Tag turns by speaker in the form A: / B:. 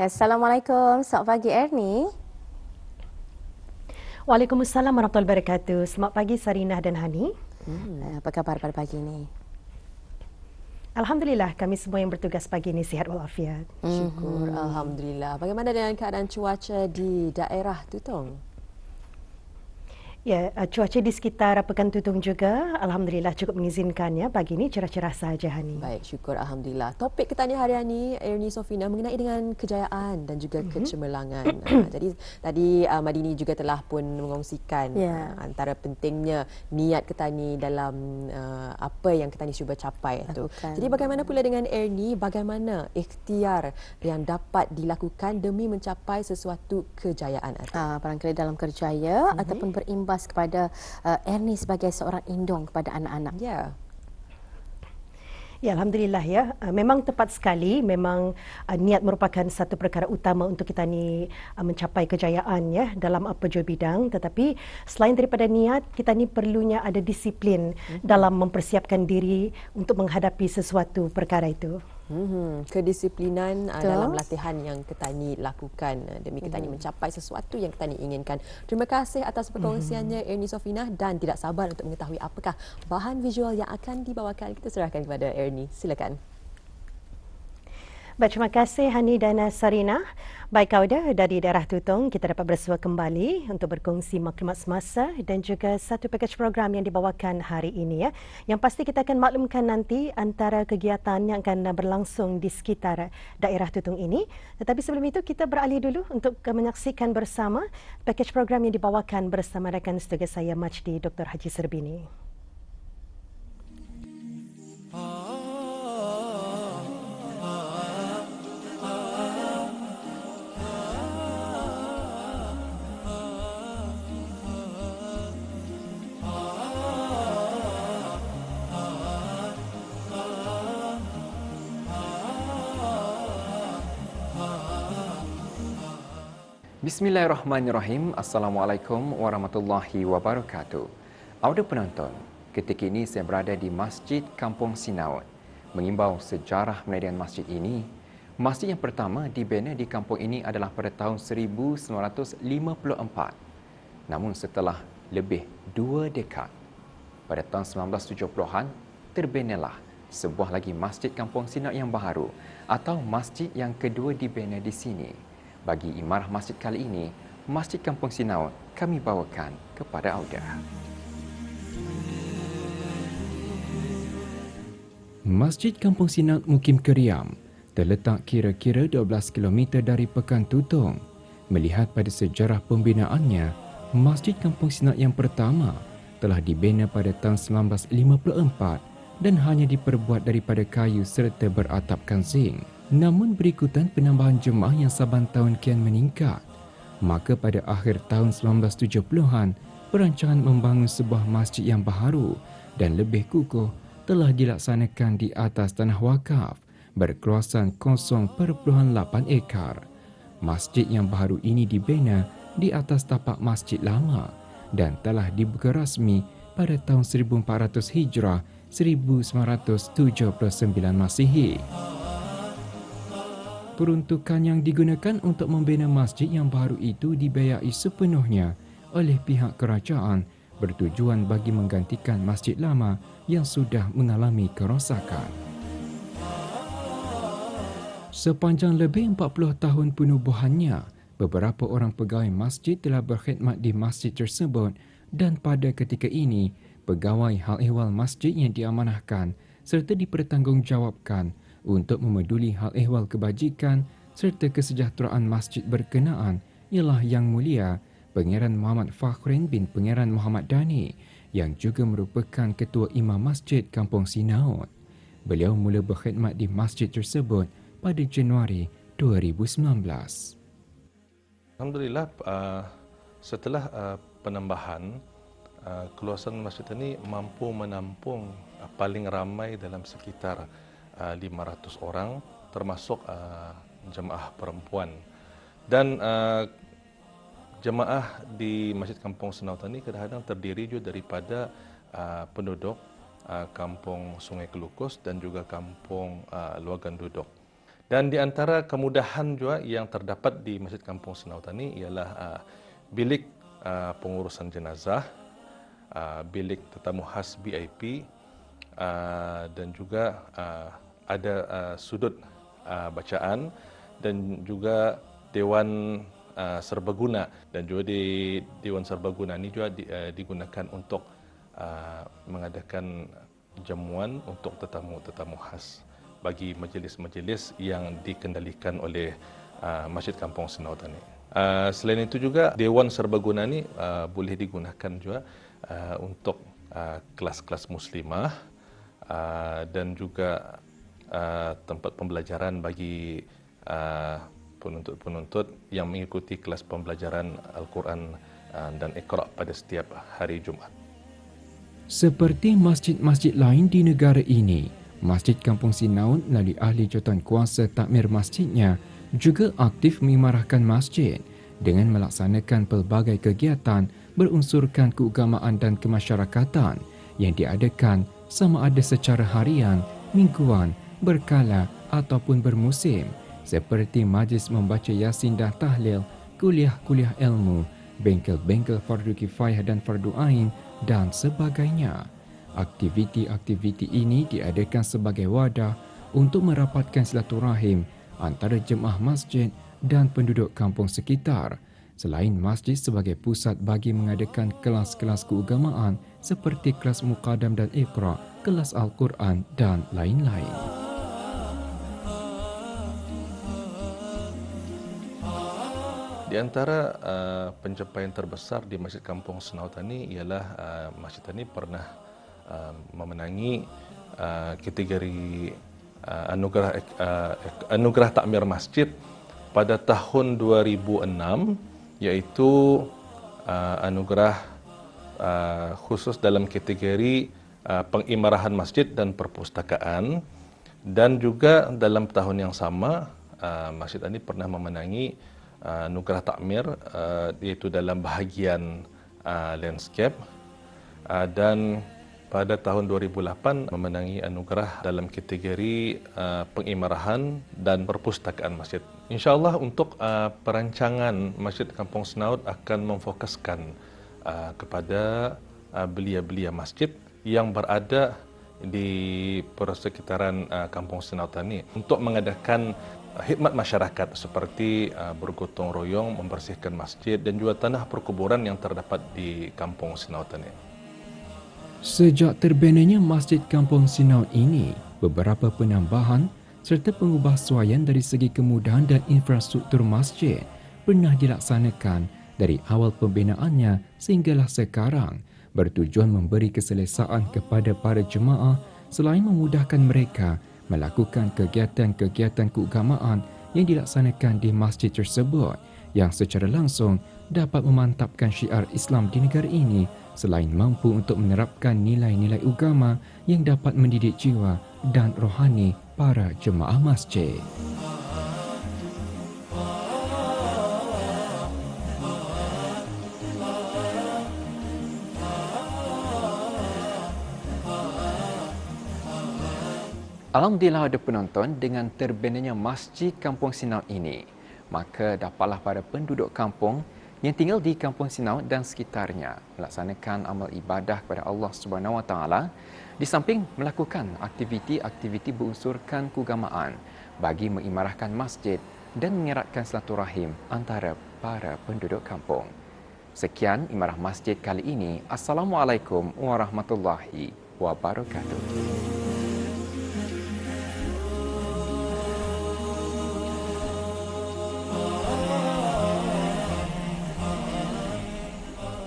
A: Assalamualaikum. Selamat pagi Ernie.
B: Waalaikumsalam warahmatullahi wabarakatuh. Selamat pagi Sarinah dan Hani.
A: Apa khabar pada pagi ini?
B: Alhamdulillah kami semua yang bertugas pagi ini sihat walafiat.
C: Syukur, Alhamdulillah. Bagaimana dengan keadaan cuaca di daerah Tutong?
B: Ya, cuaca di sekitar Pekan Tutong juga alhamdulillah cukup mengizinkannya. Pagi ini cerah-cerah saja, Hani.
C: Baik, syukur Alhamdulillah. Topik kita ni hari ini, Ernie Sofina, mengenai dengan kejayaan dan juga kecemerlangan. Jadi tadi Madini juga telah pun mengongsikan antara pentingnya niat Ketani dalam apa yang Ketani cuba capai itu. Jadi bagaimana pula dengan Ernie, bagaimana ikhtiar yang dapat dilakukan demi mencapai sesuatu kejayaan itu?
A: Barangkali dalam kerjaya ataupun berimbas kepada Ernie sebagai seorang indung kepada anak-anak.
C: Ya.
B: Ya, alhamdulillah ya. Memang tepat sekali. Memang niat merupakan satu perkara utama untuk kita ni mencapai kejayaan ya dalam apa jua bidang. Tetapi selain daripada niat, kita ni perlunya ada disiplin dalam mempersiapkan diri untuk menghadapi sesuatu perkara itu.
C: Kedisiplinan dalam latihan yang Ketani lakukan demi Ketani mencapai sesuatu yang Ketani inginkan. Terima kasih atas perkongsiannya Ernie Sofina, dan tidak sabar untuk mengetahui apakah bahan visual yang akan dibawakan. Kita serahkan kepada Ernie. Silakan.
B: Baik, terima kasih Hani dan Sarina. Baik, Kauda, dari daerah Tutong kita dapat bersua kembali untuk berkongsi maklumat semasa dan juga satu pakej program yang dibawakan hari ini ya. Yang pasti kita akan maklumkan nanti antara kegiatan yang akan berlangsung di sekitar daerah Tutong ini. Tetapi sebelum itu kita beralih dulu untuk menyaksikan bersama pakej program yang dibawakan bersama rakan setugas saya Majdi Dr. Haji Serbini.
D: Bismillahirrahmanirrahim. Assalamualaikum warahmatullahi wabarakatuh. Audio penonton, ketika ini saya berada di Masjid Kampung Sinaut. Mengimbau sejarah pendirian masjid ini, masjid yang pertama dibina di kampung ini adalah pada tahun 1954. Namun setelah lebih 2 dekad, pada tahun 1970-an, terbinalah sebuah lagi Masjid Kampung Sinaut yang baru atau masjid yang kedua dibina di sini. Bagi imarah masjid kali ini, Masjid Kampung Sinaut, kami bawakan kepada Auda. Masjid Kampung Sinaut Mukim Keriam terletak kira-kira 12 km dari Pekan Tutong. Melihat pada sejarah pembinaannya, Masjid Kampung Sinaut yang pertama telah dibina pada tahun 1954 dan hanya diperbuat daripada kayu serta beratapkan zinc. Namun berikutan penambahan jemaah yang saban tahun kian meningkat, maka pada akhir tahun 1970-an, perancangan membangun sebuah masjid yang baharu dan lebih kukuh telah dilaksanakan di atas tanah wakaf berkeluasan 0.8 ekar. Masjid yang baharu ini dibina di atas tapak masjid lama dan telah dibuka rasmi pada tahun 1400 Hijrah 1979 Masihi. Peruntukan yang digunakan untuk membina masjid yang baru itu dibiayai sepenuhnya oleh pihak kerajaan bertujuan bagi menggantikan masjid lama yang sudah mengalami kerosakan. Sepanjang lebih 40 tahun penubuhannya, beberapa orang pegawai masjid telah berkhidmat di masjid tersebut dan pada ketika ini, pegawai hal ehwal masjid yang diamanahkan serta dipertanggungjawabkan untuk memeduli hal ehwal kebajikan serta kesejahteraan masjid berkenaan ialah Yang Mulia Pangeran Muhammad Fakhrin bin Pangeran Muhammad Dani yang juga merupakan Ketua Imam Masjid Kampung Sinaut. Beliau mula berkhidmat di masjid tersebut pada Januari 2019.
E: Alhamdulillah, setelah penambahan, keluasan masjid ini mampu menampung paling ramai dalam sekitar 500 orang, termasuk jemaah perempuan. Dan jemaah di Masjid Kampung Sinaut ini kadang-kadang terdiri juga daripada penduduk Kampung Sungai Kelukus dan juga Kampung Luagan Duduk. Dan di antara kemudahan juga yang terdapat di Masjid Kampung Senautan ini ialah bilik pengurusan jenazah, bilik tetamu khas VIP, dan juga ada sudut bacaan dan juga dewan serbaguna, dan juga di dewan serbaguna ini juga digunakan untuk mengadakan jamuan untuk tetamu-tetamu khas bagi majlis-majlis yang dikendalikan oleh Masjid Kampung Senautan ini. Selain itu juga dewan serbaguna ini boleh digunakan juga untuk kelas-kelas muslimah dan juga tempat pembelajaran bagi penuntut-penuntut yang mengikuti kelas pembelajaran Al-Quran dan Iqra' pada setiap hari Jumaat.
D: Seperti masjid-masjid lain di negara ini, Masjid Kampung Sinaut melalui ahli jawatan kuasa takmir masjidnya juga aktif mengimarahkan masjid dengan melaksanakan pelbagai kegiatan berunsurkan keagamaan dan kemasyarakatan yang diadakan sama ada secara harian, mingguan, berkala ataupun bermusim, seperti majlis membaca Yasin dan Tahlil, kuliah-kuliah ilmu, bengkel-bengkel fardu kifayah dan fardu ain dan sebagainya. Aktiviti-aktiviti ini diadakan sebagai wadah untuk merapatkan silaturahim antara jemaah masjid dan penduduk kampung sekitar. Selain masjid sebagai pusat bagi mengadakan kelas-kelas keagamaan seperti kelas Muqaddam dan Iqra', kelas Al-Quran dan lain-lain.
E: Di antara pencapaian terbesar di Masjid Kampung Senautan ini ialah masjid ini pernah memenangi kategori anugerah takmir masjid pada tahun 2006, iaitu anugerah khusus dalam kategori pengimarahan masjid dan perpustakaan. Dan juga dalam tahun yang sama masjid ini pernah memenangi anugerah takmir iaitu dalam bahagian landscape, dan pada tahun 2008 memenangi anugerah dalam kategori pengimarahan dan perpustakaan masjid. InsyaAllah untuk perancangan Masjid Kampung Senaut akan memfokuskan kepada belia-belia masjid yang berada di persekitaran Kampung Senautan ini untuk mengadakan khidmat masyarakat seperti bergotong royong membersihkan masjid dan juga tanah perkuburan yang terdapat di Kampung Senautan ini.
D: Sejak terbinanya Masjid Kampung Sinaut ini, beberapa penambahan serta pengubahsuaian dari segi kemudahan dan infrastruktur masjid pernah dilaksanakan dari awal pembinaannya sehinggalah sekarang, bertujuan memberi keselesaan kepada para jemaah selain memudahkan mereka melakukan kegiatan-kegiatan keagamaan yang dilaksanakan di masjid tersebut yang secara langsung dapat memantapkan syiar Islam di negara ini selain mampu untuk menerapkan nilai-nilai agama yang dapat mendidik jiwa dan rohani para jemaah masjid. Alhamdulillah ada penonton dengan terbinanya Masjid Kampung Sinaut ini. Maka dapatlah para penduduk kampung yang tinggal di Kampung Sinaut dan sekitarnya melaksanakan amal ibadah kepada Allah Subhanahu Wa Taala di samping melakukan aktiviti-aktiviti berunsurkan keagamaan bagi mengimarahkan masjid dan mengeratkan silaturahim antara para penduduk kampung. Sekian imarah masjid kali ini. Assalamualaikum warahmatullahi wabarakatuh.